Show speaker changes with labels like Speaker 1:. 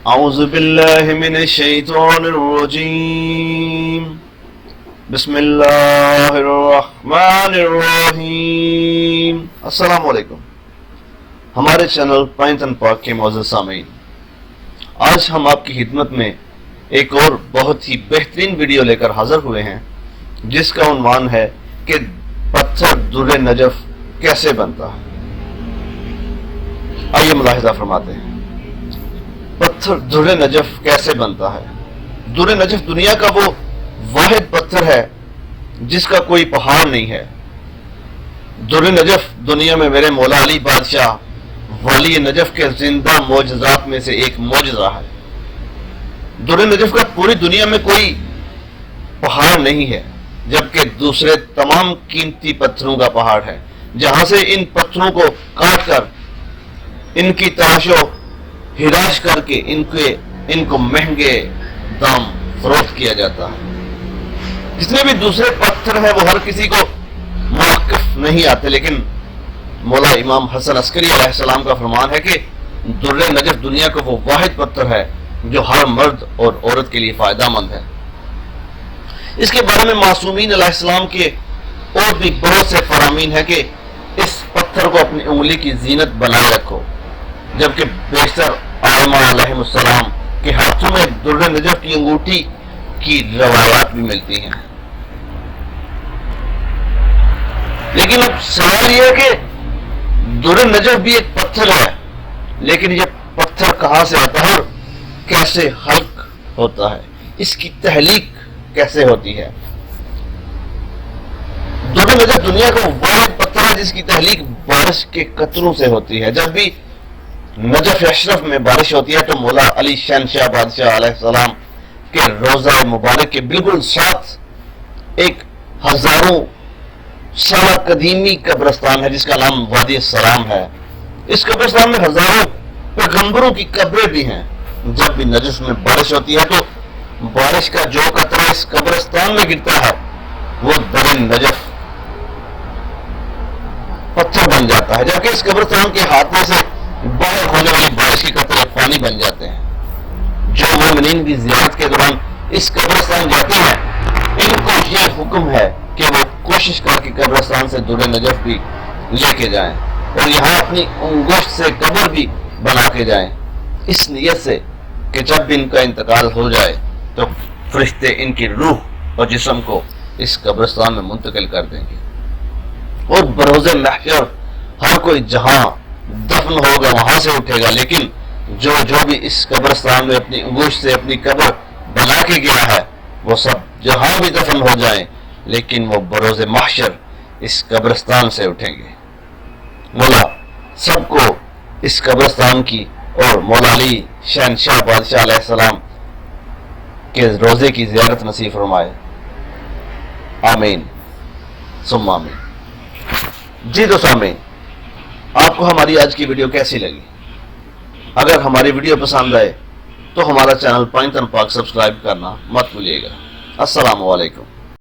Speaker 1: اعوذ باللہ من الشیطان الرجیم بسم اللہ الرحمن الرحیم۔ السلام علیکم ہمارے چینل پائنتن پاک کے معزز سامعین، آج ہم آپ کی خدمت میں ایک اور بہت ہی بہترین ویڈیو لے کر حاضر ہوئے ہیں، جس کا عنوان ہے کہ پتھر در نجف کیسے بنتا ہے۔ آئیے ملاحظہ فرماتے ہیں، پتھر در نجف کیسے بنتا ہے۔ در نجف دنیا کا وہ واحد پتھر ہے جس کا کوئی پہاڑ نہیں ہے۔ در نجف دنیا میں میرے مولا علی بادشاہ ولی نجف کے زندہ معجزات میں سے ایک معجزہ ہے۔ در نجف کا پوری دنیا میں کوئی پہاڑ نہیں ہے، جبکہ دوسرے تمام قیمتی پتھروں کا پہاڑ ہے، جہاں سے ان پتھروں کو کاٹ کر ان کی تراش و ہراش کر کے ان کو مہنگے دام فروخت کیا جاتا ہے۔ جتنے بھی دوسرے پتھر ہیں وہ ہر کسی کو موقف نہیں آتے، لیکن مولا امام حسن عسکری علیہ السلام کا فرمان ہے کہ در نجف دنیا کا وہ واحد پتھر ہے جو ہر مرد اور عورت کے لیے فائدہ مند ہے۔ اس کے بارے میں معصومین علیہ السلام کے اور بھی بہت سے فرامین ہیں کہ اس پتھر کو اپنی انگلی کی زینت بنائے رکھو، جبکہ بیشتر ائمہ علیہ السلام کے ہاتھوں میں در نجف کی انگوٹھی کی روایات بھی ملتی ہیں۔ لیکن اب سوال یہ ہے کہ در نجف بھی ایک پتھر ہے، لیکن یہ پتھر کہاں سے آتا ہے اور کیسے خلق ہوتا ہے، اس کی تحلیق کیسے ہوتی ہے۔ در نجف دنیا کا واحد پتھر ہے جس کی تحلیق بارش کے قطروں سے ہوتی ہے۔ جب بھی نجف اشرف میں بارش ہوتی ہے تو مولا علی شہنشاہ بادشاہ علیہ السلام کے روضہ مبارک کے بالکل ساتھ ایک ہزاروں سالہ قدیمی قبرستان ہے جس کا نام وادی السلام ہے۔ اس قبرستان میں ہزاروں پیغمبروں کی قبریں بھی ہیں۔ جب بھی نجف میں بارش ہوتی ہے تو بارش کا جو قطرہ اس قبرستان میں گرتا ہے وہ در نجف پتھر بن جاتا ہے، جبکہ اس قبرستان کے ہاتھوں سے باہر ہونے والی بارش کے قطرے پانی بن جاتے ہیں۔ جو مومنین بھی زیارت کے دوران اس قبرستان جاتے ہیں، ان کو یہ حکم ہے کہ وہ کوشش کر کے قبرستان سے در نجف بھی لے کے جائیں اور یہاں اپنی انگشت سے قبر بھی بنا کے جائیں، اس نیت سے کہ جب بھی ان کا انتقال ہو جائے تو فرشتے ان کی روح اور جسم کو اس قبرستان میں منتقل کر دیں گے، اور بروز محشر ہر کوئی جہاں دفن ہوگا وہاں سے اٹھے گا، لیکن جو بھی اس قبرستان میں اپنی انگشت سے اپنی قبر بنا کے گیا ہے وہ سب جہاں بھی دفن ہو جائیں، لیکن وہ بروز محشر اس قبرستان سے اٹھیں گے۔ مولا سب کو اس قبرستان کی اور مولا علی شہنشاہ بادشاہ علیہ السلام کے روزے کی زیارت نصیب فرمائے، آمین ثم آمین۔ جی تو سامعین، آپ کو ہماری آج کی ویڈیو کیسی لگی؟ اگر ہماری ویڈیو پسند آئے تو ہمارا چینل پائنتن پاک سبسکرائب کرنا مت بھولیے گا۔ السلام علیکم۔